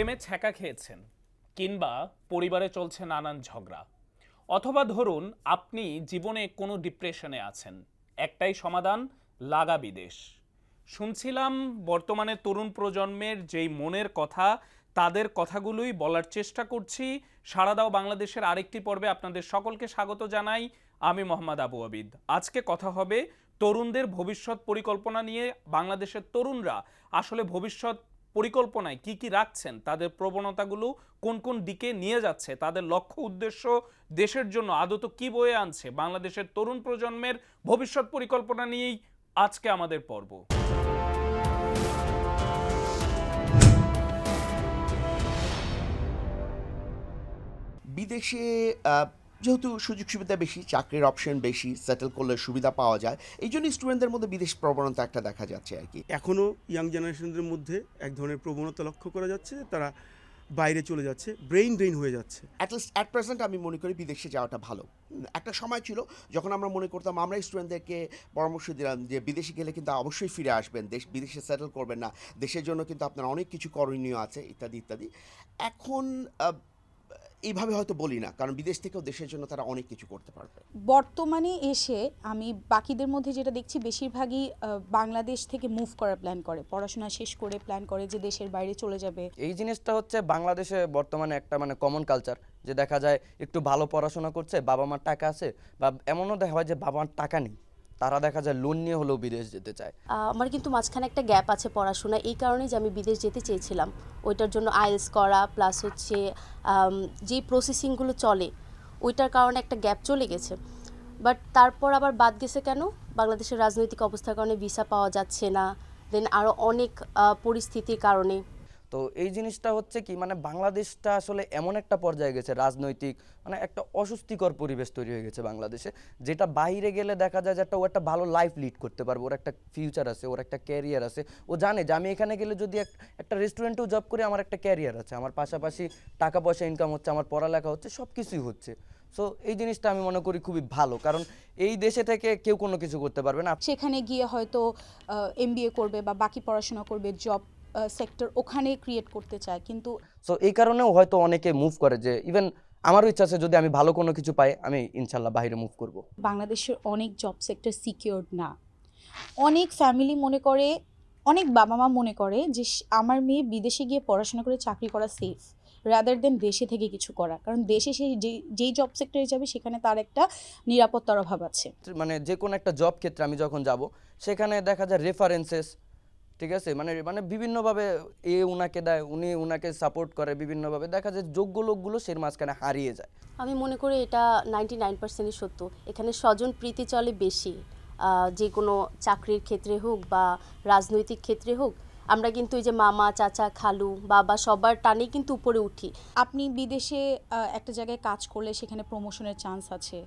প্রেমে ছ্যাঁকা খেয়েছেন, কিংবা পরিবারে চলছে নানান ঝগড়া, অথবা ধরুন আপনি জীবনে কোনো ডিপ্রেশনে আছেন, একটাই সমাধান, লাগা বিদেশ। শুনছিলাম বর্তমানে তরুণ প্রজন্মের যেই মনের কথা, তাদের কথাগুলোই বলার চেষ্টা করছি। সাড়া দাও বাংলাদেশের আরেকটি পর্বে আপনাদের সকলকে স্বাগত জানাই। আমি মোহাম্মদ আবু আবিদ। আজকে কথা হবে তরুণদের ভবিষ্যৎ পরিকল্পনা নিয়ে। বাংলাদেশের তরুণরা আসলে ভবিষ্যৎ পরিকল্পনায় কি কি রাখছেন, তাদের প্রবণতাগুলো কোন কোন দিকে নিয়ে যাচ্ছে, তাদের লক্ষ্য উদ্দেশ্য দেশের জন্য আদত কি বয়ে আনছে, বাংলাদেশের তরুণ প্রজন্মের ভবিষ্যৎ পরিকল্পনা নিয়েই আজকে আমাদের পর্ব। বিদেশে যেহেতু সুযোগ সুবিধা বেশি, চাকরির অপশন বেশি, সেটেল করলে সুবিধা পাওয়া যায়, এই জন্য স্টুডেন্টদের মধ্যে বিদেশ প্রবণতা একটা দেখা যাচ্ছে আর কি। এখনও ইয়াং জেনারেশনদের মধ্যে এক ধরনের প্রবণতা লক্ষ্য করা যাচ্ছে, তারা বাইরে চলে যাচ্ছে, ব্রেইন ড্রেইন হয়ে যাচ্ছে। অ্যাটলিস্ট অ্যাট প্রেজেন্ট আমি মনে করি বিদেশে যাওয়াটা ভালো। একটা সময় ছিল যখন আমরা মনে করতাম, আমরা স্টুডেন্টদেরকে পরামর্শ দিলাম যে বিদেশে গেলে কিন্তু অবশ্যই ফিরে আসবেন, বিদেশে সেটেল করবেন না, দেশের জন্য কিন্তু আপনার অনেক কিছু করণীয় আছে ইত্যাদি ইত্যাদি। এখন এইভাবে হয়তো বলি না, কারণ বিদেশ থেকেও দেশের জন্য তারা অনেক কিছু করতে পারবে। বর্তমানে এসে আমি বাকিদের মধ্যে যেটা দেখছি, বেশিরভাগই বাংলাদেশ থেকে মুভ করার প্ল্যান করে, পড়াশোনা শেষ করে প্ল্যান করে যে দেশের বাইরে চলে যাবে। এই জিনিসটা হচ্ছে বাংলাদেশে বর্তমানে একটা কমন কালচার, যে দেখা যায় একটু ভালো পড়াশোনা করছে, বাবা মার টাকা আছে, বা এমনও দেখা হয় যে বাবা মার টাকা নেই, তারা দেখা যায় লোন নিয়ে হলেও বিদেশ যেতে চায়। আমার কিন্তু মাঝখানে একটা গ্যাপ আছে পড়াশোনা, এই কারণেই যে আমি বিদেশ যেতে চেয়েছিলাম। ওইটার জন্য আইএলস করা প্লাস হচ্ছে যে প্রসেসিংগুলো চলে ওইটার কারণে একটা গ্যাপ চলে গেছে। বাট তারপর আবার বাদ গেছে কেন? বাংলাদেশের রাজনৈতিক অবস্থার কারণে ভিসা পাওয়া যাচ্ছে না, দেন আরও অনেক পরিস্থিতির কারণে। তো এই জিনিসটা হচ্ছে কি, বাংলাদেশটা আসলে এমন একটা পর্যায়ে গেছে, রাজনৈতিক একটা অস্বস্তিকর পরিবেশ তৈরি হয়ে গেছে বাংলাদেশে, যেটা বাইরে গেলে দেখা যায় যে ও একটা ভালো লাইফ লিড করতে পারবে, ওর একটা ফিউচার আছে, ওর একটা ক্যারিয়ার আছে। ও জানে যে আমি এখানে গেলে যদি একটা রেস্টুরেন্টেও জব করি, আমার একটা ক্যারিয়ার আছে, আমার পাশাপাশি টাকা পয়সা ইনকাম হচ্ছে, আমার পড়ালেখা হচ্ছে, সব কিছুই হচ্ছে। সো এই জিনিসটা আমি মনে করি খুবই ভালো, কারণ এই দেশে থেকে কেউ কোনো কিছু করতে পারবে না। সেখানে গিয়ে হয়তো এমবিএ করবে বা বাকি পড়াশোনা করবে, জব সেক্টর ওখানে ক্রিয়েট করতে চায়। কিন্তু সো এই কারণেও হয়তো অনেকে মুভ করে, যে ইভেন আমারও ইচ্ছা আছে যদি আমি ভালো কোনো কিছু পাই, আমি ইনশাল্লাহ বাইরে মুভ করব। বাংলাদেশের অনেক জব সেক্টর সিকিউরড না। অনেক ফ্যামিলি মনে করে, অনেক বাবা মা মনে করে যে আমার মেয়ে বিদেশে গিয়ে পড়াশোনা করে চাকরি করা সেফ রাদার দেন দেশে থেকে কিছু করা, কারণ দেশে সে যেই জব সেক্টরে যাবে সেখানে তার একটা নিরাপত্তার অভাব আছে। যে কোনো একটা জব ক্ষেত্রে আমি যখন যাব, সেখানে দেখা যায় রেফারেন্সেস, ঠিক আছে, বিভিন্নভাবে উনাকে দেয়, উনি উনাকে সাপোর্ট করে বিভিন্নভাবে, দেখা যায় যোগ্য লোকগুলো সের মাঝখানে হারিয়ে যায়। আমি মনে করি এটা 99%ই সত্য। এখানে স্বজন প্রীতি চলে বেশি, যে কোনো চাকরির ক্ষেত্রে হোক বা রাজনৈতিক ক্ষেত্রে হোক। আমরা কিন্তু এই যে মামা চাচা খালু বাবা সবার টানেই কিন্তু উপরে উঠি। আপনি বিদেশে একটা জায়গায় কাজ করলে সেখানে প্রমোশনের চান্স আছে,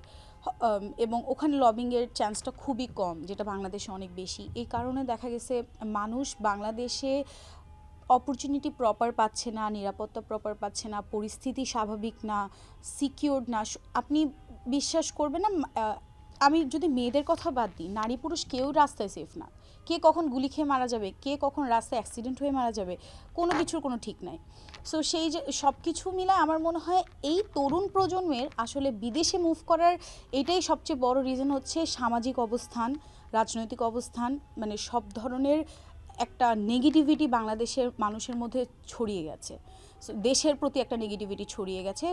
এবং ওখানে লবিংয়ের চান্সটা খুবই কম, যেটা বাংলাদেশে অনেক বেশি। এই কারণে দেখা গেছে মানুষ বাংলাদেশে অপরচুনিটি প্রপার পাচ্ছে না, নিরাপত্তা প্রপার পাচ্ছে না, পরিস্থিতি স্বাভাবিক না, সিকিউরড না। আপনি বিশ্বাস করবেন না, আমি যদি মেয়েদের কথা বাদ দিই, নারী পুরুষ কেউ রাস্তায় সেফ না। কে কখন গুলি খেয়ে মারা যাবে, কে কখন রাস্তায় অ্যাক্সিডেন্ট হয়ে মারা যাবে, কোনো কিছুর কোনো ঠিক নাই। সো সেই যে সব কিছু মিলায় আমার মনে হয় এই তরুণ প্রজন্মের আসলে বিদেশে মুভ করার এটাই সবচেয়ে বড় রিজন হচ্ছে সামাজিক অবস্থান, রাজনৈতিক অবস্থান, সব ধরনের একটা নেগেটিভিটি বাংলাদেশের মানুষের মধ্যে ছড়িয়ে গেছে। দেশের প্রতি একটা নেগেটিভিটি ছড়িয়ে গেছে।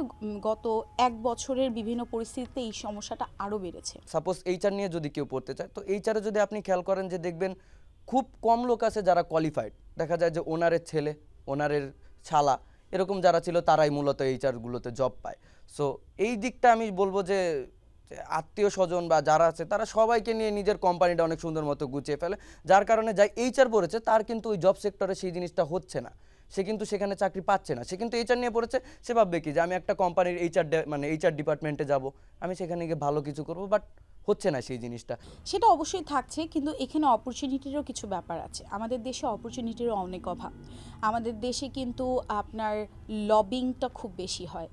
গত এক বছরের বিভিন্ন পরিস্থিতিতে এই সমস্যাটা আরও বেড়েছে। সাপোজ এইচআর নিয়ে যদি কেউ পড়তে চায়, তো এইচআরে যদি আপনি খেয়াল করেন যে দেখবেন খুব কম লোক আছে যারা কোয়ালিফাইড। দেখা যায় যে ওনারের ছেলে, ওনারের শালা, এরকম যারা ছিল তারাই মূলত এইচআরগুলোতে জব পায়। সো এই দিকটা আমি বলবো যে আত্মীয় স্বজন বা যারা আছে তারা সবাইকে নিয়ে নিজের কোম্পানিটা অনেক সুন্দর মতো গুছিয়ে ফেলে, যার কারণে যাই এইচআর পড়েছে তার কিন্তু ওই জব সেক্টরে সেই জিনিসটা হচ্ছে না, সে কিন্তু সেখানে চাকরি পাচ্ছে না। সে কিন্তু এইচআর নিয়ে পড়েছে, সে ভাববে কি যে আমি একটা কোম্পানির এইচআর ডিপার্টমেন্টে যাব, আমি সেখানে গিয়ে ভালো কিছু করব, বাট হচ্ছে না সেই জিনিসটা। সেটা অবশ্যই থাকছে, কিন্তু এখানে অপরচুনিটিরও কিছু ব্যাপার আছে। আমাদের দেশে অপরচুনিটিরও অনেক অভাব। আমাদের দেশে কিন্তু আপনার লবিংটা খুব বেশি হয়।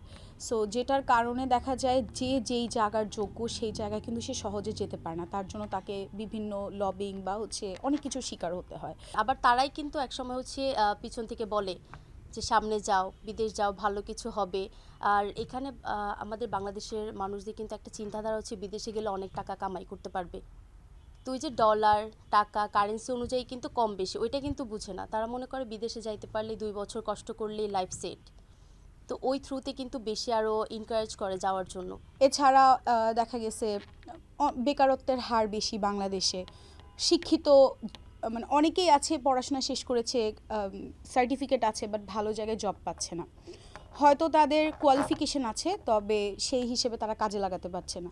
সো যেটার কারণে দেখা যায় যে যেই জায়গার যোগ্য সেই জায়গায় কিন্তু সে সহজে যেতে পারে না, তার জন্য তাকে বিভিন্ন লবিং বা অনেক কিছু শিকার হতে হয়। আবার তারাই কিন্তু একসময় পিছন থেকে বলে যে সামনে যাও, বিদেশ যাও, ভালো কিছু হবে। আর এখানে আমাদের বাংলাদেশের মানুষদের কিন্তু একটা চিন্তাধারা হচ্ছে বিদেশে গেলে অনেক টাকা কামাই করতে পারবে। তো ওই যে ডলার, টাকা, কারেন্সি অনুযায়ী কিন্তু কম বেশি ওইটা কিন্তু বুঝে না। তারা মনে করে বিদেশে যাইতে পারলে 2 বছর কষ্ট করলেই লাইফ সেট। তো ওই থ্রুতে কিন্তু বেশি আরও এনকারেজ করে যাওয়ার জন্য। এছাড়া দেখা গেছে বেকারত্বের হার বেশি বাংলাদেশে। শিক্ষিত মানে অনেকেই আছে পড়াশোনা শেষ করেছে, সার্টিফিকেট আছে, বাট ভালো জায়গায় জব পাচ্ছে না। হয়তো তাদের কোয়ালিফিকেশন আছে, তবে সেই হিসেবে তারা কাজে লাগাতে পারছে না।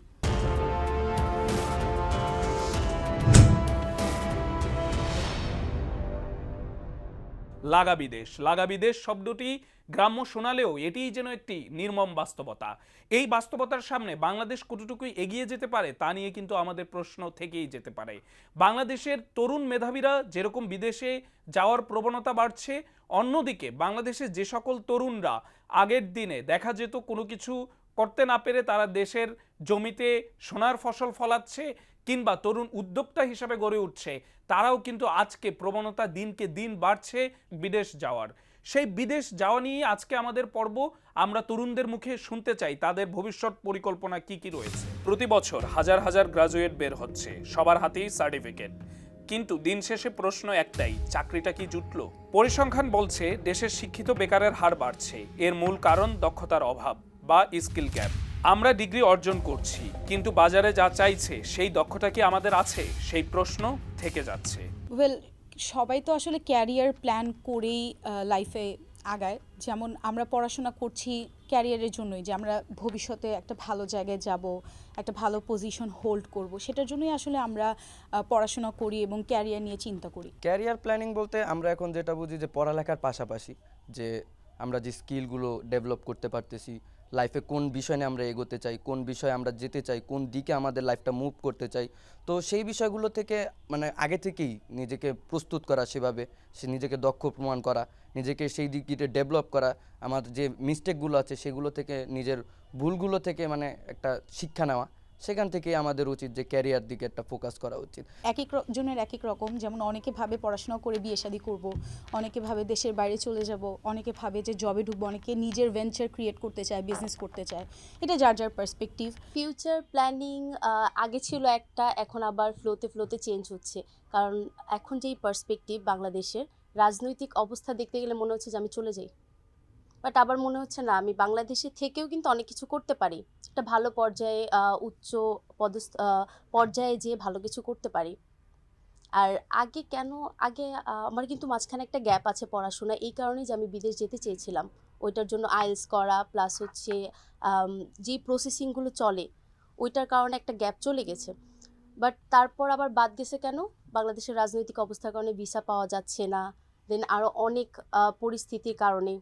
লাগা বিদেশ শব্দটি গ্রাম্য শোনালেও এটিই যেন একটি নির্মম বাস্তবতা। এই বাস্তবতার সামনে বাংলাদেশ কতটুকুই এগিয়ে যেতে পারে তা নিয়ে কিন্তু আমাদের প্রশ্ন থেকেই যেতে পারে। বাংলাদেশের তরুণ মেধাবীরা যেরকম বিদেশে যাওয়ার প্রবণতা বাড়ছে, অন্যদিকে বাংলাদেশের যে সকল তরুণরা আগের দিনে দেখা যেত কোনো কিছু করতে না পেরে তারা দেশের জমিতে সোনার ফসল ফলাচ্ছে কিংবা তরুণ উদ্যোক্তা হিসাবে গড়ে উঠছে, তারাও কিন্তু আজকে প্রবণতা দিনকে দিন বাড়ছে বিদেশ যাওয়ার। সেই বিদেশ যাওয়া নিয়ে আজকে আমাদের পর্ব। আমরা তরুণদের মুখে শুনতে চাই তাদের ভবিষ্যৎ পরিকল্পনা কি কি রয়েছে। প্রতি বছর হাজার হাজার গ্রাজুয়েট বের হচ্ছে, সবার হাতেই সার্টিফিকেট, কিন্তু দিন শেষে প্রশ্ন একটাই, চাকরিটা কি জুটলো? পরিসংখ্যান বলছে দেশের শিক্ষিত বেকারের হার বাড়ছে। এর মূল কারণ দক্ষতার অভাব বা স্কিল গ্যাপ। আমরা ডিগ্রি অর্জন করছি, কিন্তু বাজারে যা চাইছে সেই দক্ষতা কি আমাদের আছে? সেই প্রশ্ন থেকে যাচ্ছে। ওয়েল, সবাই তো আসলে ক্যারিয়ার প্ল্যান করেই লাইফে আগায়। যেমন আমরা পড়াশোনা করছি ক্যারিয়ারের জন্যই, যে আমরা ভবিষ্যতে একটা ভালো জায়গায় যাব, একটা ভালো পজিশন হোল্ড করব, সেটার জন্যই আসলে আমরা পড়াশোনা করি এবং ক্যারিয়ার নিয়ে চিন্তা করি। ক্যারিয়ার প্ল্যানিং বলতে আমরা এখন যেটা বুঝি যে পড়ালেখার পাশাপাশি যে আমরা যে স্কিলগুলো ডেভেলপ করতে পারতেছি, লাইফে কোন বিষয় নিয়ে আমরা এগোতে চাই, কোন বিষয়ে আমরা যেতে চাই, কোন দিকে আমাদের লাইফটা মুভ করতে চাই, তো সেই বিষয়গুলো থেকে মানে আগে থেকেই নিজেকে প্রস্তুত করা, সেভাবে সে নিজেকে দক্ষ প্রমাণ করা, নিজেকে সেই দিকে ডেভেলপ করা, আমার যে মিস্টেকগুলো আছে সেগুলো থেকে, নিজের ভুলগুলো থেকে মানে একটা শিক্ষা নেওয়া, সেখান থেকে আমাদের উচিত যে ক্যারিয়ার দিকে একটা ফোকাস করা উচিত। এক এক জনের এক এক রকম। যেমন অনেকে ভাবে পড়াশোনা করে বিয়ে শাদী করবো, অনেকে ভাবে দেশের বাইরে চলে যাব, অনেকে ভাবে যে জবে ঢুকবো, অনেকে নিজের ভেঞ্চার ক্রিয়েট করতে চায়, বিজনেস করতে চায়। এটা যার যার পার্সপেক্টিভ। ফিউচার প্ল্যানিং আগে ছিল একটা, এখন আবার ফ্লোতে চেঞ্জ হচ্ছে। কারণ এখন যেই পার্সপেক্টিভ বাংলাদেশের রাজনৈতিক অবস্থা দেখতে গেলে মনে হচ্ছে যে আমি চলে যাই, বাট আবার মনে হচ্ছে না, আমি বাংলাদেশে থেকেও কিন্তু অনেক কিছু করতে পারি, একটা ভালো পর্যায়ে উচ্চ পর্যায়ে যেয়ে ভালো কিছু করতে পারি। আর আগে আমার কিন্তু মাঝখানে একটা গ্যাপ আছে পড়াশোনা, এই কারণেই যে আমি বিদেশ যেতে চেয়েছিলাম। ওইটার জন্য আইএলটিএস করা প্লাস হচ্ছে যে প্রসেসিংগুলো চলে ওইটার কারণে একটা গ্যাপ চলে গেছে। বাট তারপর আবার বাদ গেছে কেন? বাংলাদেশের রাজনৈতিক অবস্থার কারণে ভিসা পাওয়া যাচ্ছে না, দেন আরও অনেক পরিস্থিতির কারণে।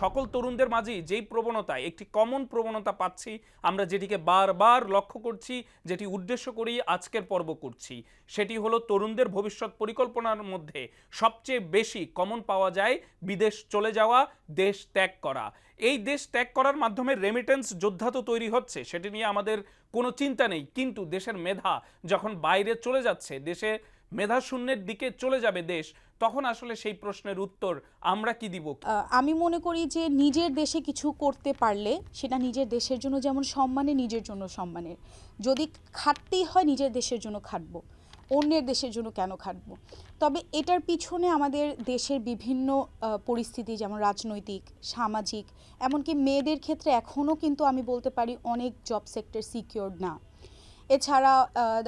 সকল তরুণদের মাঝেই যেই প্রবণতা, একটি কমন প্রবণতা পাচ্ছি আমরা, যেটিকে বারবার লক্ষ্য করছি, যেটি উদ্দেশ্য করি আজকের পর্ব করছি, সেটি হলো তরুণদের ভবিষ্যৎ পরিকল্পনার মধ্যে সবচেয়ে বেশি কমন পাওয়া যায় বিদেশ চলে যাওয়া, দেশ ত্যাগ করা। এই দেশ ত্যাগ করার মাধ্যমে রেমিটেন্স যোদ্ধা তো তৈরি হচ্ছে, সেটি নিয়ে আমাদের কোনো চিন্তা নেই, কিন্তু দেশের মেধা যখন বাইরে চলে যাচ্ছে, দেশে মেধা শূন্যের দিকে চলে যাবে দেশ, তখন আসলে সেই প্রশ্নের উত্তর আমরা কি দিব? আমি মনে করি যে নিজের দেশে কিছু করতে পারলে সেটা নিজের দেশের জন্য যেমন সম্মানের, নিজের জন্য সম্মানের। যদি খাটতেই হয় নিজের দেশের জন্য খাটবো, অন্যের দেশের জন্য কেন খাটবো? তবে এটার পিছনে আমাদের দেশের বিভিন্ন পরিস্থিতি, যেমন রাজনৈতিক, সামাজিক, এমনকি মেয়েদের ক্ষেত্রে এখনও কিন্তু আমি বলতে পারি অনেক জব সেক্টর সিকিউরড না। এছাড়া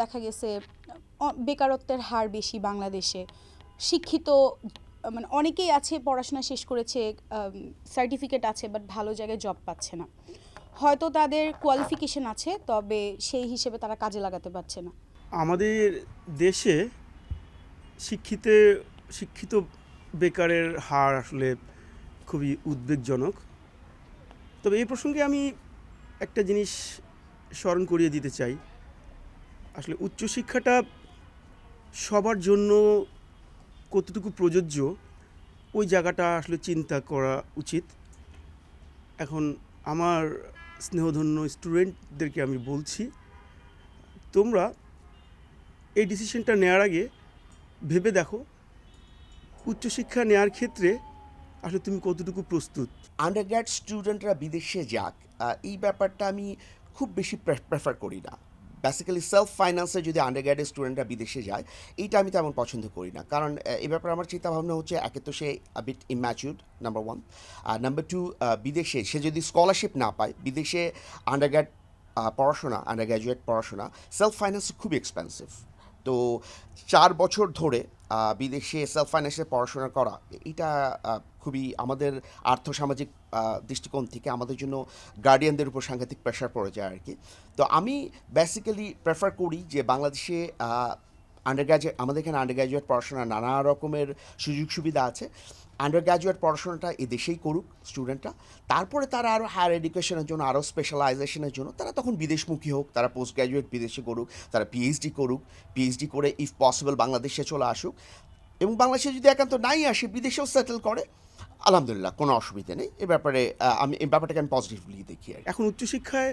দেখা গেছে বেকারত্বের হার বেশি বাংলাদেশে। শিক্ষিত মানে অনেকেই আছে পড়াশোনা শেষ করেছে, সার্টিফিকেট আছে, বাট ভালো জায়গায় জব পাচ্ছে না। হয়তো তাদের কোয়ালিফিকেশন আছে, তবে সেই হিসেবে তারা কাজে লাগাতে পারছে না। আমাদের দেশে শিক্ষিত বেকারের হার আসলে খুবই উদ্বেগজনক। তবে এই প্রসঙ্গে আমি একটা জিনিস স্মরণ করিয়ে দিতে চাই, আসলে উচ্চশিক্ষাটা সবার জন্য কতটুকু প্রযোজ্য ওই জায়গাটা আসলে চিন্তা করা উচিত। এখন আমার স্নেহধন্য স্টুডেন্টদেরকে আমি বলছি, তোমরা এই ডিসিশনটা নেওয়ার আগে ভেবে দেখো উচ্চশিক্ষা নেওয়ার ক্ষেত্রে আসলে তুমি কতটুকু প্রস্তুত। আন্ডারগ্র্যাড স্টুডেন্টরা বিদেশে যাক, এই ব্যাপারটা আমি খুব বেশি প্রেফার করি না। বেসিক্যালি সেলফ ফাইন্যান্সে যদি আন্ডারগ্র্যাডের স্টুডেন্টরা বিদেশে যায়, এইটা আমি তেমন পছন্দ করি না। কারণ এই ব্যাপারে আমার চিন্তাভাবনা হচ্ছে, একে তো সে বিট ইম্যাচিউরড, নাম্বার ওয়ান। আর নাম্বার টু, বিদেশে সে যদি স্কলারশিপ না পায়, বিদেশে আন্ডারগ্র্যাড পড়াশোনা, আন্ডার গ্র্যাজুয়েট পড়াশোনা সেলফ ফাইন্যান্স খুবই এক্সপেন্সিভ। তো 4 বছর ধরে বিদেশে সেলফ ফাইন্যান্সে পড়াশোনা করা, এটা খুবই আমাদের আর্থসামাজিক দৃষ্টিকোণ থেকে আমাদের জন্য গার্ডিয়ানদের উপর সাংঘাতিক প্রেশার পড়ে যায় আর কি। তো আমি বেসিক্যালি প্রেফার করি যে বাংলাদেশে আমাদের এখানে আন্ডার গ্র্যাজুয়েট পড়াশোনা নানা রকমের সুযোগ সুবিধা আছে। আন্ডার গ্র্যাজুয়েট পড়াশোনাটা দেশেই করুক স্টুডেন্টরা, তারপরে তারা আরও হায়ার এডুকেশনের জন্য, আরও স্পেশালাইজেশনের জন্য তারা তখন বিদেশমুখী হোক, তারা পোস্ট গ্র্যাজুয়েট বিদেশে করুক, তারা পিএইচডি করুক, পিএইচডি করে ইফ পসিবল বাংলাদেশে চলে আসুক, এবং বাংলাদেশে যদি একান্ত নাই আসে বিদেশেও সেটেল করে, আলহামদুলিল্লাহ, কোনো অসুবিধা নেই। এ ব্যাপারে এই ব্যাপারটাকে আমি পজিটিভলি দেখি আর কি। এখন উচ্চশিক্ষায়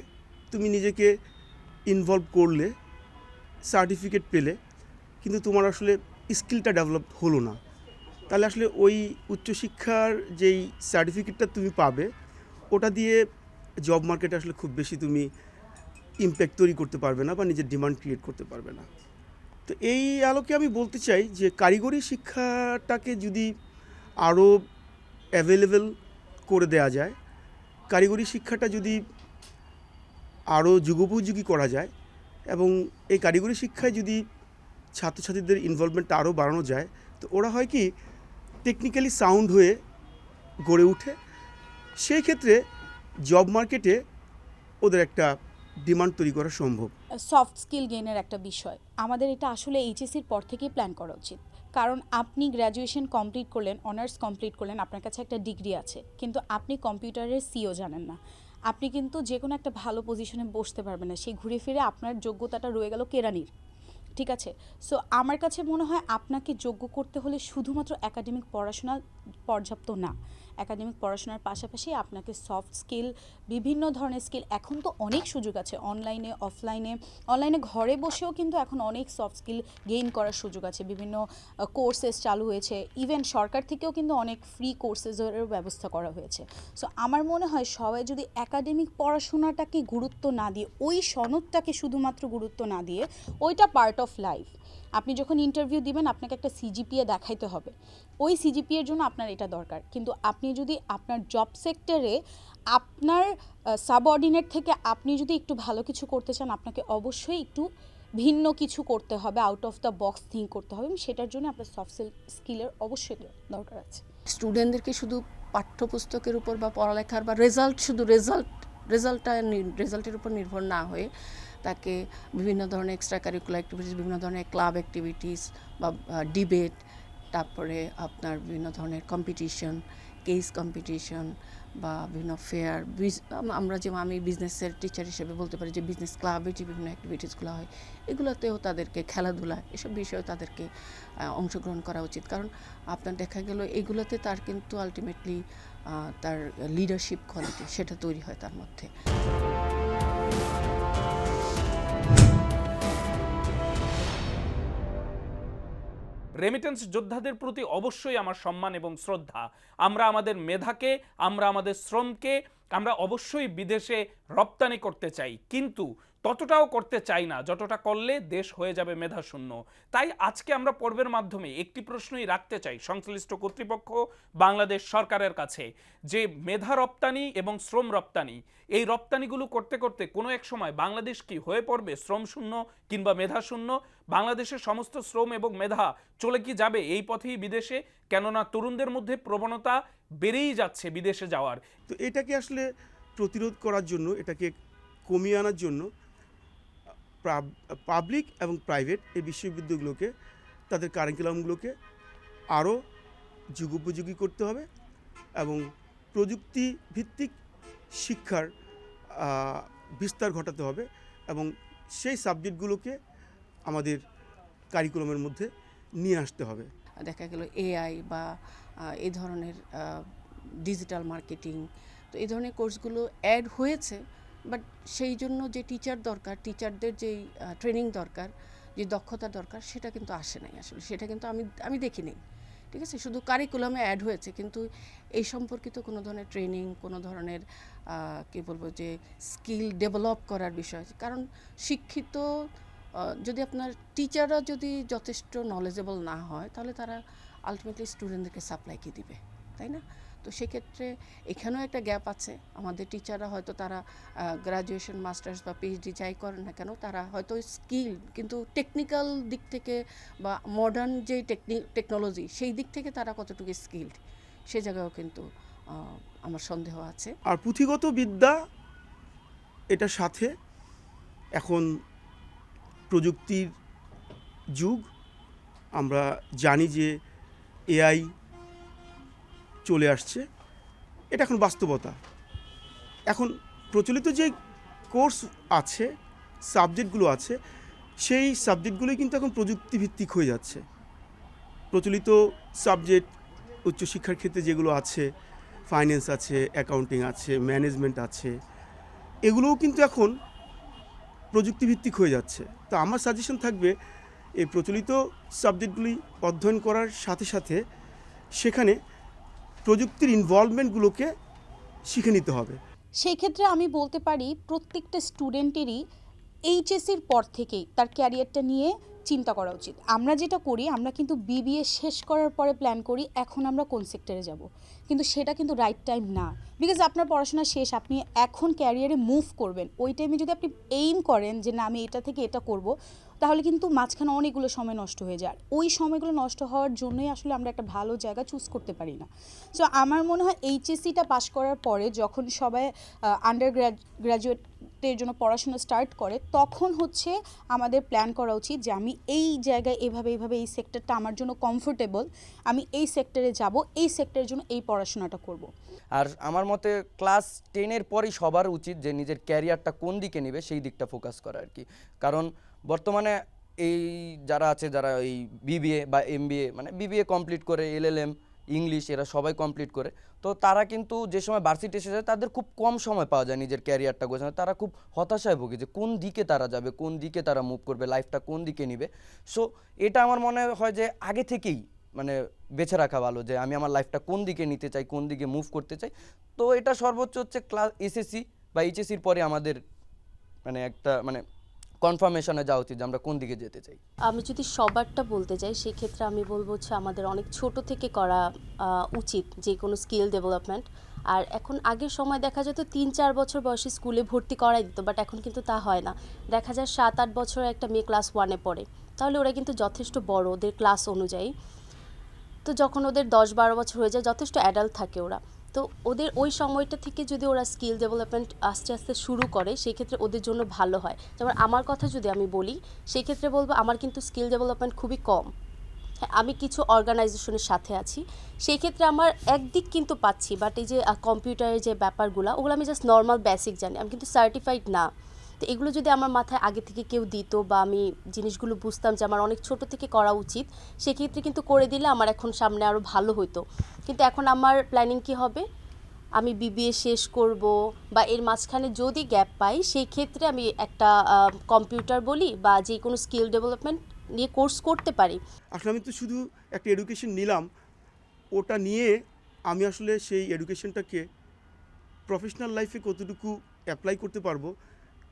তুমি নিজেকে ইনভলভ করলে, সার্টিফিকেট পেলে, কিন্তু তোমার আসলে স্কিলটা ডেভেলপ হলো না, তাহলে আসলে ওই উচ্চশিক্ষার যেই সার্টিফিকেটটা তুমি পাবে, ওটা দিয়ে জব মার্কেটে আসলে খুব বেশি তুমি ইমপ্যাক্ট তৈরি করতে পারবে না বা নিজের ডিমান্ড ক্রিয়েট করতে পারবে না। তো এই আলোকে আমি বলতে চাই যে কারিগরি শিক্ষাটাকে যদি আরও অ্যাভেলেবেল করে দেয়া যায়, কারিগরি শিক্ষাটা যদি আরও যুগোপযোগী করা যায়, এবং এই কারিগরি শিক্ষায় যদি ছাত্রছাত্রীদের ইনভলভমেন্টটা আরও বাড়ানো যায়, তো ওরা হয় কি টেকনিক্যালি সাউন্ড হয়ে গড়ে ওঠে। সেই ক্ষেত্রে জব মার্কেটে ওদের একটা ডিমান্ড তৈরি করা সম্ভব। সফট স্কিল গেইনের একটা বিষয় আমাদের এটা আসলে এইচএসসির পর থেকেই প্ল্যান করা উচিত। কারণ আপনি গ্র্যাজুয়েশন কমপ্লিট করলেন, অনার্স কমপ্লিট করলেন, আপনার কাছে একটা ডিগ্রি আছে, কিন্তু আপনি কম্পিউটারের সিও জানেন না, আপনি কিন্তু যে কোনো একটা ভালো পজিশনে বসতে পারবেন না। সেই ঘুরে ফিরে আপনার যোগ্যতাটা রয়ে গেল কেরানির। ঠিক আছে, সো আমার কাছে মনে হয় আপনাকে যোগ্য করতে হলে শুধুমাত্র একাডেমিক পড়াশোনা পর্যাপ্ত না। একাডেমিক পড়াশোনার পাশাপাশি আপনাকে সফট স্কিল, বিভিন্ন ধরনের স্কিল, এখন তো অনেক সুযোগ আছে অনলাইনে, অফলাইনে। অনলাইনে ঘরে বসেও কিন্তু এখন অনেক সফট স্কিল গেইন করার সুযোগ আছে, বিভিন্ন কোর্সেস চালু হয়েছে, ইভেন সরকার থেকেও কিন্তু অনেক ফ্রি কোর্সেসের ব্যবস্থা করা হয়েছে। সো আমার মনে হয় সবাই যদি একাডেমিক পড়াশোনাটাকে গুরুত্ব না দিয়ে, ওই সনদটাকে শুধুমাত্র গুরুত্ব না দিয়ে, ওইটা পার্ট অফ লাইফ। আপনি যখন ইন্টারভিউ দিবেন আপনাকে একটা সিজিপিএ দেখাইতে হবে, ওই সিজিপিএর জন্য আপনার এটা দরকার। কিন্তু আপনি যদি আপনার জব সেক্টরে আপনার সাবঅর্ডিনেট থেকে আপনি যদি একটু ভালো কিছু করতে চান, আপনাকে অবশ্যই একটু ভিন্ন কিছু করতে হবে, out of the box think করতে হবে, এবং সেটার জন্য আপনার সফট স্কিলের অবশ্যই দরকার আছে। স্টুডেন্টদেরকে শুধু পাঠ্যপুস্তকের উপর বা পড়ালেখার বা রেজাল্টের উপর নির্ভর না হয়ে তাকে বিভিন্ন ধরনের এক্সট্রা কারিকুলার অ্যাক্টিভিটিস, বিভিন্ন ধরনের ক্লাব অ্যাক্টিভিটিস বা ডিবেট, তারপরে আপনার বিভিন্ন ধরনের কম্পিটিশন, কেস কম্পিটিশন বা বিভিন্ন ফেয়ার, আমি বিজনেসের টিচার হিসেবে বলতে পারি যে বিজনেস ক্লাবে যে বিভিন্ন অ্যাক্টিভিটিসগুলো হয়, এগুলোতেও তাদেরকে, খেলাধুলা, এসব বিষয়েও তাদেরকে অংশগ্রহণ করা উচিত। কারণ আপনার দেখা গেল এগুলোতে তার কিন্তু আলটিমেটলি তার লিডারশিপ কোয়ালিটি সেটা তৈরি হয় তার মধ্যে। রেমিটেন্স যোদ্ধাদের প্রতি অবশ্যই আমার সম্মান এবং শ্রদ্ধা। আমরা আমাদের মেধাকে, আমরা আমাদের শ্রমকে আমরা অবশ্যই বিদেশে রপ্তানি করতে চাই, কিন্তু ততটাও করতে চাই না যতটা করলে দেশ হয়ে যাবে মেধাশূন্য। তাই আজকে আমরা পর্বের মাধ্যমে একটি প্রশ্নই রাখতে চাই সংশ্লিষ্ট কর্তৃপক্ষ, বাংলাদেশ সরকারের কাছে, যে মেধা রপ্তানি এবং শ্রম রপ্তানি, এই রপ্তানিগুলো করতে করতে কোনো এক সময় বাংলাদেশ কি হয়ে পড়বে শ্রম শূন্য কিংবা মেধাশূন্য? বাংলাদেশের সমস্ত শ্রম এবং মেধা চলে কি যাবে এই পথেই বিদেশে? কেননা তরুণদের মধ্যে প্রবণতা বেড়েই যাচ্ছে বিদেশে যাওয়ার। তো এটাকে আসলে প্রতিরোধ করার জন্য, এটাকে কমিয়ে আনার জন্য পাবলিক এবং প্রাইভেট এই বিশ্ববিদ্যালয়গুলোকে, তাদের কারিকুলামগুলোকে আরও যুগোপযোগী করতে হবে এবং প্রযুক্তি ভিত্তিক শিক্ষার বিস্তার ঘটাতে হবে, এবং সেই সাবজেক্টগুলোকে আমাদের কারিকুলামের মধ্যে নিয়ে আসতে হবে। দেখা গেল এআই বা এই ধরনের ডিজিটাল মার্কেটিং, তো এই ধরনের কোর্সগুলো অ্যাড হয়েছে, বাট সেই জন্য যে টিচার দরকার, টিচারদের যেই ট্রেনিং দরকার, যে দক্ষতা দরকার সেটা কিন্তু আসে নাই আসলে, সেটা কিন্তু আমি দেখিনি। ঠিক আছে, শুধু কারিকুলামে অ্যাড হয়েছে, কিন্তু এই সম্পর্কিত কোনো ধরনের ট্রেনিং, কোনো ধরনের কী বলবো যে স্কিল ডেভেলপ করার বিষয়। কারণ শিক্ষিত যদি আপনার টিচাররা যদি যথেষ্ট নলেজেবল না হয়, তাহলে তারা আলটিমেটলি স্টুডেন্টদেরকে সাপ্লাই কি দিবে, তাই না? তো সেক্ষেত্রে এখানেও একটা গ্যাপ আছে। আমাদের টিচাররা হয়তো তারা গ্র্যাজুয়েশন, মাস্টার্স বা পিএইচডি যাই করেন না কেন, তারা হয়তো স্কিল, কিন্তু টেকনিক্যাল দিক থেকে বা মডার্ন যে টেকনোলজি সেই দিক থেকে তারা কতটুকু স্কিলড, সে জায়গায়ও কিন্তু আমার সন্দেহ আছে। আর পুঁথিগত বিদ্যা এটার সাথে এখন প্রযুক্তির যুগ, আমরা জানি যে এআই চলে আসছে, এটা এখন বাস্তবতা। এখন প্রচলিত যে কোর্স আছে, সাবজেক্টগুলো আছে, সেই সাবজেক্টগুলোই কিন্তু এখন প্রযুক্তিভিত্তিক হয়ে যাচ্ছে। প্রচলিত সাবজেক্ট উচ্চশিক্ষার ক্ষেত্রে যেগুলো আছে, ফাইন্যান্স আছে, অ্যাকাউন্টিং আছে, ম্যানেজমেন্ট আছে, এগুলোও কিন্তু এখন প্রযুক্তিভিত্তিক হয়ে যাচ্ছে। তো আমার সাজেশন থাকবে এই প্রচলিত সাবজেক্টগুলি অধ্যয়ন করার সাথে সাথে সেখানে প্রযুক্তির ইনভলভমেন্টগুলোকে শিখে নিতে হবে। সেই ক্ষেত্রে আমি বলতে পারি প্রত্যেকটা স্টুডেন্টেরই এইচএসসির পর থেকেই তার ক্যারিয়ারটা নিয়ে চিন্তা করা উচিত। আমরা যেটা করি, আমরা কিন্তু বিবিএ শেষ করার পরে প্ল্যান করি এখন আমরা কোন সেক্টরে যাব, কিন্তু সেটা কিন্তু রাইট টাইম না। বিকজ আপনার পড়াশোনা শেষ, আপনি এখন ক্যারিয়ারে মুভ করবেন, ওই টাইমে যদি আপনি এইম করেন যে না আমি এটা থেকে এটা করব, তাহলে কিন্তু মাঝখানে অনেকগুলো সময় নষ্ট হয়ে যায়। ওই সময়গুলো নষ্ট হওয়ার জন্যই আসলে আমরা একটা ভালো জায়গা চুজ করতে পারি না। সো আমার মনে হয় এইচএসসিটা পাস করার পরে যখন সবাই আন্ডার গ্র্যাজুয়েটের জন্য পড়াশোনা স্টার্ট করে, তখন হচ্ছে আমাদের প্ল্যান করা উচিত যে আমি এই জায়গায় এভাবে এই সেক্টরটা আমার জন্য কমফোর্টেবল, আমি এই সেক্টরে যাব, এই সেক্টরের জন্য এই পড়াশোনাটা করব। আর আমার মতে ক্লাস 10-এর পরই সবার উচিত যে নিজের ক্যারিয়ারটা কোন দিকে নেবে সেই দিকটা ফোকাস করা আর কি। কারণ বর্তমানে এই যারা আছে, যারা এই বিবিএ বা এমবিএ, মানে বিবিএ কমপ্লিট করে, এলএলএম, ইংলিশ, এরা সবাই কমপ্লিট করে, তো তারা কিন্তু যে সময় ভার্সিটি এসে যায় তাদের খুব কম সময় পাওয়া যায় নিজের ক্যারিয়ারটা গোছানো। তারা খুব হতাশায় ভোগে যে কোন দিকে তারা যাবে, কোন দিকে তারা মুভ করবে, লাইফটা কোন দিকে নেবে। সো এটা আমার মনে হয় যে আগে থেকেই মানে বেছে রাখা ভালো যে আমি আমার লাইফটা কোন দিকে নিতে চাই, কোন দিকে মুভ করতে চাই। তো এটা সর্বোচ্চ হচ্ছে ক্লাস এসএসসি বা এইচএসসির পরে আমাদের মানে একটা মানে কনফার্মেশনে যাওয়া উচিত যে আমরা কোন দিকে যেতে চাই। আমি যদি সবারটা বলতে চাই, সেক্ষেত্রে আমি বলবো হচ্ছে আমাদের অনেক ছোট থেকে করা উচিত যে কোনো স্কিল ডেভেলপমেন্ট। আর এখন আগের সময় দেখা যেত 3-4 বছর বয়সে স্কুলে ভর্তি করাই দিত, বাট এখন কিন্তু তা হয় না। দেখা যায় 7-8 বছরের একটা মেয়ে ক্লাস 1-এ পড়ে, তাহলে ওরা কিন্তু যথেষ্ট বড় ওদের ক্লাস অনুযায়ী। তো যখন ওদের 10-12 বছর হয়ে যায়, যথেষ্ট অ্যাডাল্ট থাকে ওরা। তো ওদের ওই সময়টা থেকে যদি ওরা স্কিল ডেভেলপমেন্ট আস্তে আস্তে শুরু করে, সেই ক্ষেত্রে ওদের জন্য ভালো হয়। যেমন আমার কথা যদি আমি বলি, সেই ক্ষেত্রে বলবো আমার কিন্তু স্কিল ডেভেলপমেন্ট খুবই কম। হ্যাঁ, আমি কিছু অর্গানাইজেশনের সাথে আছি, সেই ক্ষেত্রে আমার একদিক কিন্তু পাচ্ছি, বাট এই যে কম্পিউটারের যে ব্যাপারগুলো, ওগুলো আমি জাস্ট নর্মাল বেসিক জানি, আমি কিন্তু সার্টিফাইড না। তো এগুলো যদি আমার মাথায় আগে থেকে কেউ দিত বা আমি জিনিসগুলো বুঝতাম যে আমার অনেক ছোট থেকে করা উচিত, সেক্ষেত্রে কিন্তু করে দিলে আমার এখন সামনে আরও ভালো হতো। কিন্তু এখন আমার প্ল্যানিং কি হবে, আমি বিবিএ শেষ করব বা এর মাঝখানে যদি গ্যাপ পাই, সেই ক্ষেত্রে আমি একটা কম্পিউটার বলি বা যে কোনো স্কিল ডেভেলপমেন্ট নিয়ে কোর্স করতে পারি। আসলে আমি তো শুধু একটা এডুকেশন নিলাম, ওটা নিয়ে আমি আসলে সেই এডুকেশনটাকে প্রফেশনাল লাইফে কতটুকু অ্যাপ্লাই করতে পারবো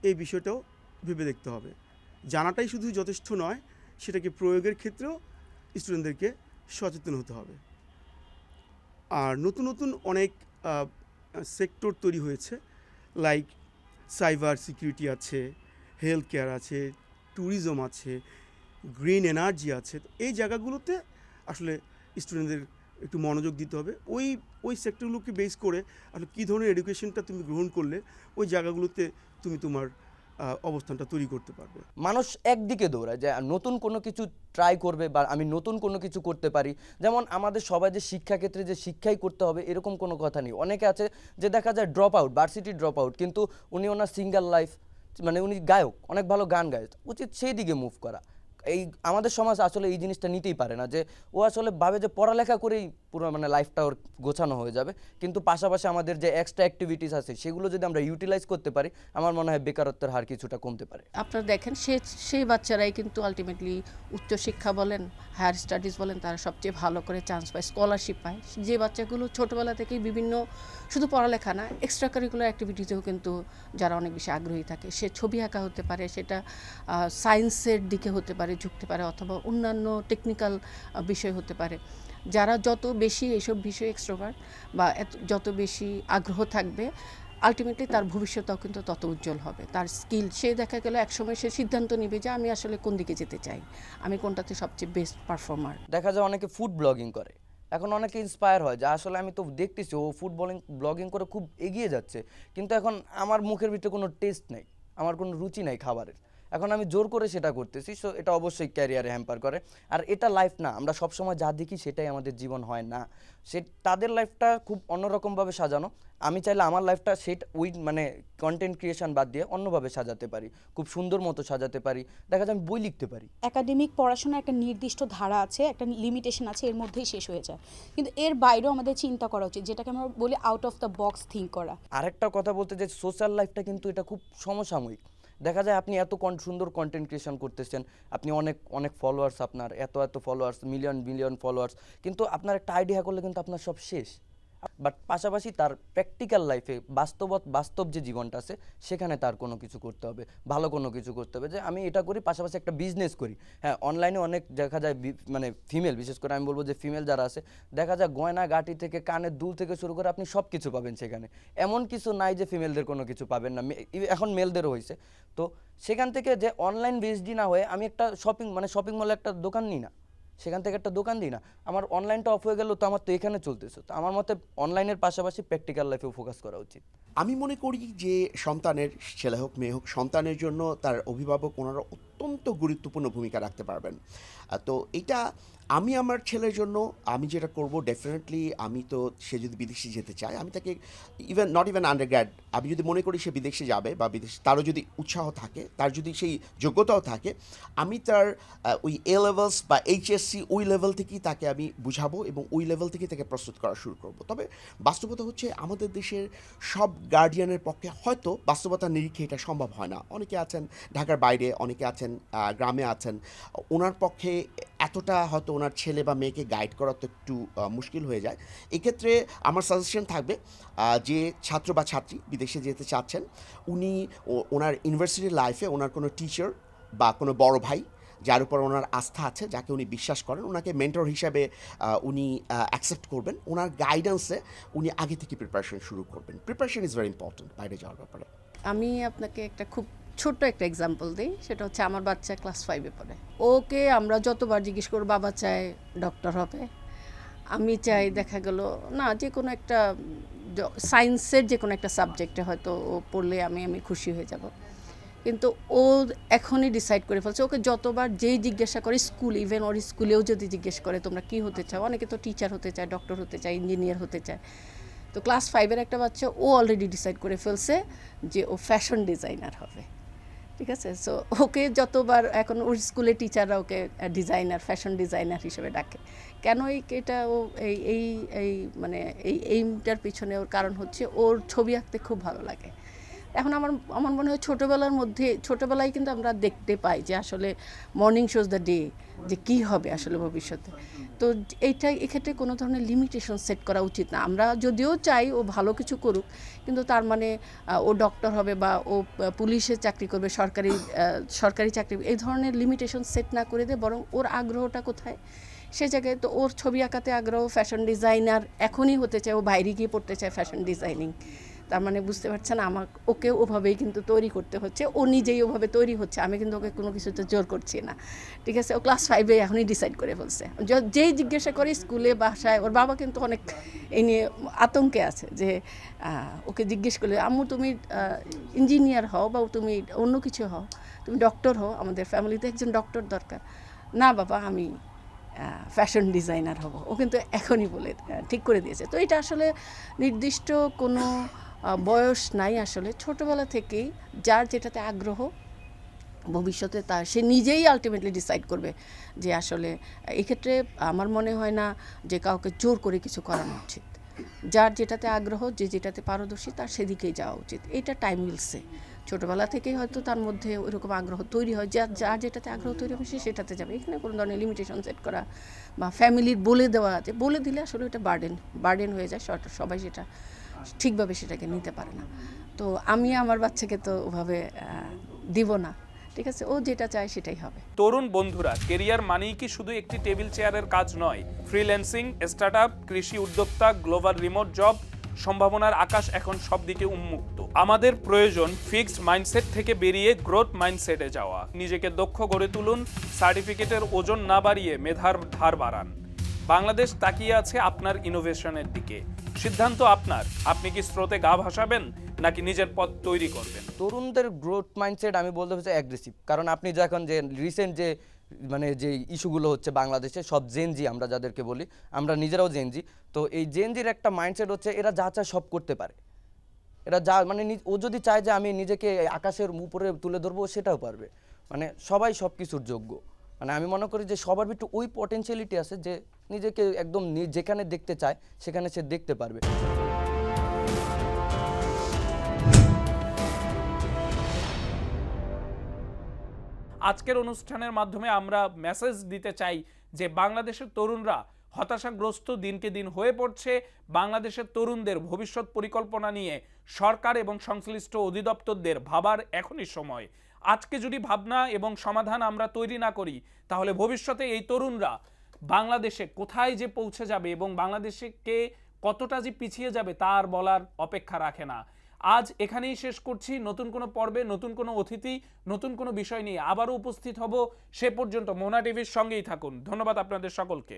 এই বিষয়টাও ভেবে দেখতে হবে। জানাটাই শুধু যথেষ্ট নয়, সেটাকে প্রয়োগের ক্ষেত্রেও স্টুডেন্টদেরকে সচেতন হতে হবে। আর নতুন নতুন অনেক সেক্টর তৈরি হয়েছে, লাইক সাইবার সিকিউরিটি আছে, হেলথ কেয়ার আছে, ট্যুরিজম আছে, গ্রিন এনার্জি আছে। তো এই জায়গাগুলোতে আসলে স্টুডেন্টদের একটু মনোযোগ দিতে হবে। ওই সেক্টরগুলোকে বেস করে আসলে কী ধরনের এডুকেশনটা তুমি গ্রহণ করলে ওই জায়গাগুলোতে তুমি তোমার অবস্থানটা তৈরি করতে পারবে। মানুষ একদিকে দৌড়ায় যে নতুন কোনো কিছু ট্রাই করবে বা আমি নতুন কোনো কিছু করতে পারি। যেমন আমাদের সবাই যে শিক্ষাক্ষেত্রে যে শিক্ষাই করতে হবে এরকম কোনো কথা নেই। অনেকে আছে যে দেখা যায় drop out, varsity drop out, কিন্তু উনি ওনার সিঙ্গেল লাইফ, মানে উনি গায়ক, অনেক ভালো গান গায়, উচিত সেই দিকে মুভ করা। এই আমাদের সমাজ আসলে এই জিনিসটা নিতেই পারে না, যে ও আসলে ভাবে যে পড়ালেখা করেই পুরো মানে লাইফটা ওর গোছানো হয়ে যাবে, কিন্তু পাশাপাশি আমাদের যে এক্সট্রা অ্যাক্টিভিটিস আছে সেগুলো যদি আমরা ইউটিলাইজ করতে পারি, আমার মনে হয় বেকারত্বের হার কিছুটা কমতে পারে। আপনারা দেখেন সেই বাচ্চারাই কিন্তু আলটিমেটলি উচ্চশিক্ষা বলেন, হায়ার স্টাডিজ বলেন, তারা সবচেয়ে ভালো করে চান্স পায়, স্কলারশিপ পায়। যে বাচ্চাগুলো ছোটোবেলা থেকেই বিভিন্ন শুধু পড়ালেখা না, এক্সট্রা কারিকুলার অ্যাক্টিভিটিতেও কিন্তু যারা অনেক বেশি আগ্রহী থাকে, সে ছবি আঁকা হতে পারে, সেটা সায়েন্সের দিকে হতে পারে, ঝুঁকতে পারে, অথবা অন্যান্য টেকনিক্যাল বিষয় হতে পারে। যারা যত বেশি এইসব বিষয়ে এক্সট্রোভার্ট বা যত বেশি আগ্রহ থাকবে, আলটিমেটলি তার ভবিষ্যৎটাও কিন্তু তত উজ্জ্বল হবে। তার স্কিল, সে দেখা গেল একসময় সে সিদ্ধান্ত নেবে যে আমি আসলে কোন দিকে যেতে চাই, আমি কোনটাতে সবচেয়ে বেস্ট পারফর্মার। দেখা যায় অনেকে ফুড ব্লগিং করে, এখন অনেকে ইন্সপায়ার হয় যে আসলে আমি তো দেখতেছি ও ফুড ব্লগিং করে খুব এগিয়ে যাচ্ছে, কিন্তু এখন আমার মুখের ভিতরে কোনো টেস্ট নেই, আমার কোনো রুচি নাই খাবারের, এখন আমি জোর করে সেটা করতেছি। সো এটা অবশ্যই ক্যারিয়ারে হ্যাম্পার করে। আর এটা লাইফ না, আমরা সবসময় যা দেখি সেটাই আমাদের জীবন হয় না, সে তাদের লাইফটা খুব অন্যরকমভাবে সাজানো। আমি চাইলে আমার লাইফটা সেটা ওই মানে কন্টেন্ট ক্রিয়েশন বাদ দিয়ে অন্যভাবে সাজাতে পারি, খুব সুন্দর মতো সাজাতে পারি, দেখা যায় আমি বই লিখতে পারি। একাডেমিক পড়াশোনার একটা নির্দিষ্ট ধারা আছে, একটা লিমিটেশন আছে, এর মধ্যেই শেষ হয়ে যায়। কিন্তু এর বাইরেও আমাদের চিন্তা করা উচিত, যেটাকে আমরা বলি out of the box think করা। আরেকটা কথা বলতে যে সোশ্যাল লাইফটা কিন্তু এটা খুব সমসাময়িক। দেখা যায় আপনি এত সুন্দর কন্টেন্ট ক্রিয়েশন করতেছেন, আপনি অনেক অনেক ফলোয়ার্স, আপনার এত ফলোয়ার্স, মিলিয়ন ফলোয়ার্স, কিন্তু আপনার একটা আইডিয়া করলে কিন্তু আপনার সব শেষ। বাট পাশাপাশি তার প্র্যাকটিক্যাল লাইফে বাস্তব যে জীবনটা আছে সেখানে তার কোনো কিছু করতে হবে, ভালো কোনো কিছু করতে হবে, যে আমি এটা করি পাশাপাশি একটা বিজনেস করি। হ্যাঁ, অনলাইনে অনেক দেখা যায় মানে ফিমেল, বিশেষ করে আমি বলবো যে ফিমেল যারা আছে, দেখা যায় গয়না গাটি থেকে কানের দুল থেকে শুরু করে আপনি সব কিছু পাবেন সেখানে, এমন কিছু নাই যে ফিমেলদের কোনো কিছু পাবেন না, এখন মেলদেরও হয়েছে। তো সেখান থেকে যে অনলাইন বেসডি না হয়ে আমি একটা শপিং মলে একটা দোকান নিই না, সেখান থেকে একটা দোকান দিই না, আমার অনলাইনটা অফ হয়ে গেল, তো আমার তো এখানে চলতেছে। তো আমার মতে অনলাইনের পাশাপাশি প্র্যাকটিক্যাল লাইফেও ফোকাস করা উচিত। আমি মনে করি যে সন্তানের, ছেলে হোক মেয়ে হোক, সন্তানের জন্য তার অভিভাবক ওনারা অত্যন্ত গুরুত্বপূর্ণ ভূমিকা রাখতে পারবেন। তো এটা আমি আমার ছেলের জন্য আমি যেটা করব, ডেফিনেটলি আমি তো, সে যদি বিদেশে যেতে চায়, আমি তাকে নট ইভেন আন্ডারগ্র্যাড, আমি যদি মনে করি সে বিদেশে যাবে বা তারও যদি উৎসাহ থাকে, তার যদি সেই যোগ্যতাও থাকে, আমি তার ওই এ লেভেলস বা এইচএসসি ওই লেভেল থেকেই তাকে আমি বুঝাবো এবং ওই লেভেল থেকেই তাকে প্রস্তুত করা শুরু করব। তবে বাস্তবতা হচ্ছে আমাদের দেশের সব গার্ডিয়ানের পক্ষে হয়তো বাস্তবতার নিরিখে এটা সম্ভব হয় না। অনেকে আছেন ঢাকার বাইরে, অনেকে আছেন গ্রামে আছেন, ওনার পক্ষে এতটা হয়তো ওনার ছেলে বা মেয়েকে গাইড করা তো একটু মুশকিল হয়ে যায়। এক্ষেত্রে আমার সাজেশন থাকবে, যে ছাত্র বা ছাত্রী বিদেশে যেতে চাচ্ছেন, উনি ওনার ইউনিভার্সিটি লাইফে ওনার কোনো টিচার বা কোনো বড় ভাই যার উপর ওনার আস্থা আছে, যাকে উনি বিশ্বাস করেন, ওনাকে মেন্টর হিসাবে উনি অ্যাকসেপ্ট করবেন, ওনার গাইডেন্সে উনি আগে থেকে প্রিপারেশন শুরু করবেন। প্রিপারেশন ইজ ভেরি ইম্পর্টেন্ট বাইরে যাওয়ার ব্যাপারে। আমি আপনাকে একটা খুব ছোট্ট একটা এক্সাম্পল দিই, সেটা হচ্ছে আমার বাচ্চা ক্লাস 5-এ পড়ে। ওকে আমরা যতবার জিজ্ঞেস করব, বাবা চায় ডক্টর হবে, আমি চাই দেখা গেল না যে কোনো একটা সায়েন্সের যে কোনো একটা সাবজেক্টে হয়তো ও পড়লে আমি খুশি হয়ে যাব, কিন্তু ও এখনই ডিসাইড করে ফেলছে। ওকে যতবার যেই জিজ্ঞাসা করে, স্কুল, ইভেন ওর স্কুলেও যদি জিজ্ঞেস করে তোমরা কী হতে চাও, অনেকে তো টিচার হতে চায়, ডক্টর হতে চায়, ইঞ্জিনিয়ার হতে চায়। তো ক্লাস 5-এর একটা বাচ্চা, ও অলরেডি ডিসাইড করে ফেলছে যে ও ফ্যাশন ডিজাইনার হবে। ঠিক আছে, সো ওকে যতবার এখন ওর স্কুলে টিচাররা ওকে ডিজাইনার, ফ্যাশন ডিজাইনার হিসেবে ডাকে। কেন এটা ও এই মানে এই এইমটার পিছনে ওর কারণ হচ্ছে ওর ছবি আঁকতে খুব ভালো লাগে। এখন আমার মনে হয় ছোটোবেলায় কিন্তু আমরা দেখতে পাই যে আসলে মর্নিং শোজ দ্য ডে, যে কী হবে আসলে ভবিষ্যতে। তো এক্ষেত্রে কোনো ধরনের লিমিটেশন সেট করা উচিত না। আমরা যদিও চাই ও ভালো কিছু করুক, কিন্তু তার মানে ও ডক্টর হবে বা ও পুলিশের চাকরি করবে, সরকারি চাকরি, এই ধরনের লিমিটেশন সেট না করে দে, বরং ওর আগ্রহটা কোথায় সে জায়গায়। তো ওর ছবি আঁকাতে আগ্রহ, ফ্যাশন ডিজাইনার এখনই হতে চায়, ও বাইরে গিয়ে পড়তে চায় ফ্যাশন ডিজাইনিং। তার মানে বুঝতে পারছেন, ওকে ওভাবেই কিন্তু তৈরি করতে হচ্ছে, ও নিজেই ওভাবে তৈরি হচ্ছে, আমি কিন্তু ওকে কোনো কিছুতে জোর করছি না। ঠিক আছে, ও ক্লাস 5-এ এখনই ডিসাইড করে ফেলছে। যেই জিজ্ঞাসা করে স্কুলে, বাসায়, ওর বাবা কিন্তু অনেক এই নিয়ে আতঙ্কে আছে যে ওকে জিজ্ঞেস করলে, আম্মু তুমি ইঞ্জিনিয়ার হও বা তুমি অন্য কিছু হও, তুমি ডক্টর হও, আমাদের ফ্যামিলিতে একজন ডক্টর দরকার। না বাবা, আমি ফ্যাশন ডিজাইনার হব। ও কিন্তু এখনই বলে ঠিক করে দিয়েছে। তো এটা আসলে নির্দিষ্ট কোনো বয়স নাই, আসলে ছোটোবেলা থেকেই যার যেটাতে আগ্রহ ভবিষ্যতে সে নিজেই আলটিমেটলি ডিসাইড করবে যে আসলে এক্ষেত্রে আমার মনে হয় না যে কাউকে জোর করে কিছু করানো উচিত। যার যেটাতে আগ্রহ, যে যেটাতে পারদর্শী, তার সেদিকেই যাওয়া উচিত। এটা টাইম উইলসে। ছোটোবেলা থেকেই হয়তো তার মধ্যে ওইরকম আগ্রহ তৈরি হয়, যার যেটাতে আগ্রহ তৈরি হবে সে সেটাতে যাবে। এখানে কোনো ধরনের লিমিটেশন সেট করা বা ফ্যামিলির বলে দেওয়া, যে বলে দিলে আসলে এটা বার্ডেন হয়ে যায়, সবাই সেটা ঠিকভাবে সেটাকে নিতে পারে না। তো আমি আমার বাচ্চাকে তো ওভাবে দিব না, ঠিক আছে, ও যেটা চায় সেটাই হবে। তরুণ বন্ধুরা, কেরিয়ার মানেই কি শুধু একটি টেবিল চেয়ারের কাজ নয়। ফ্রিল্যান্সিং, স্টার্টআপ, কৃষি উদ্যোক্তা, গ্লোবাল রিমোট জব, সম্ভাবনার আকাশ এখন সব দিকে উন্মুক্ত। আমাদের প্রয়োজন ফিক্সড মাইন্ডসেট থেকে বেরিয়ে গ্রোথ মাইন্ডসেটে যাওয়া। নিজেকে দক্ষ গড়ে তুলুন, সার্টিফিকেটের ওজন না বাড়িয়ে মেধার ধার বাড়ান। বাংলাদেশ তাকিয়ে আছে আপনার ইনোভেশনের দিকে। সিদ্ধান্ত আপনার। আপনি কি স্রোতে গা ভাসাবেন নাকি নিজের পথ তৈরি করবেন? তরুণদের গ্রোথ মাইন্ডসেট আমি বলতে হচ্ছে অ্যাগ্রেসিভ। কারণ আপনি যখন যে রিসেন্ট যে মানে যে ইস্যুগুলো হচ্ছে বাংলাদেশে, সব জেনজি আমরা যাদেরকে বলি, আমরা নিজেরাও জেনজি। তো এই জেনজির একটা মাইন্ডসেট হচ্ছে এরা যা চায় সব করতে পারে। এরা যা মানে ও যদি চায় যে আমি নিজেকে আকাশের উপরে তুলে ধরবো, সেটাও পারবে। মানে সবাই সব কিছুর যোগ্য। মানে আমি মনে করি যে সবার একটু ওই পটেনশিয়ালিটি আছে যে নিজেকে একদম যেখানে দেখতে চায় সেখানে সে দেখতে পারবে। আজকের অনুষ্ঠানের মাধ্যমে আমরা মেসেজ দিতে চাই যে বাংলাদেশের তরুণরা হতাশাগ্রস্ত দিনকে দিন হয়ে পড়ছে। বাংলাদেশের তরুণদের ভবিষ্যৎ পরিকল্পনা নিয়ে সরকার এবং সংশ্লিষ্ট অধিদপ্তরদের ভাবার এখনই সময়। আজকে যদি ভাবনা এবং সমাধান আমরা তৈরি না করি, তাহলে ভবিষ্যতে এই তরুণরা বাংলাদেশে কোথায় যে পৌঁছে যাবে এবং বাংলাদেশকে কতটা যে পিছিয়ে যাবে তার বলার অপেক্ষা রাখে না। আজ এখানেই শেষ করছি। নতুন কোনো পর্বে নতুন কোনো অতিথি, নতুন কোনো বিষয় নিয়ে আবারও উপস্থিত হব। সে পর্যন্ত মোহনা টিভির সঙ্গেই থাকুন। ধন্যবাদ আপনাদের সকলকে।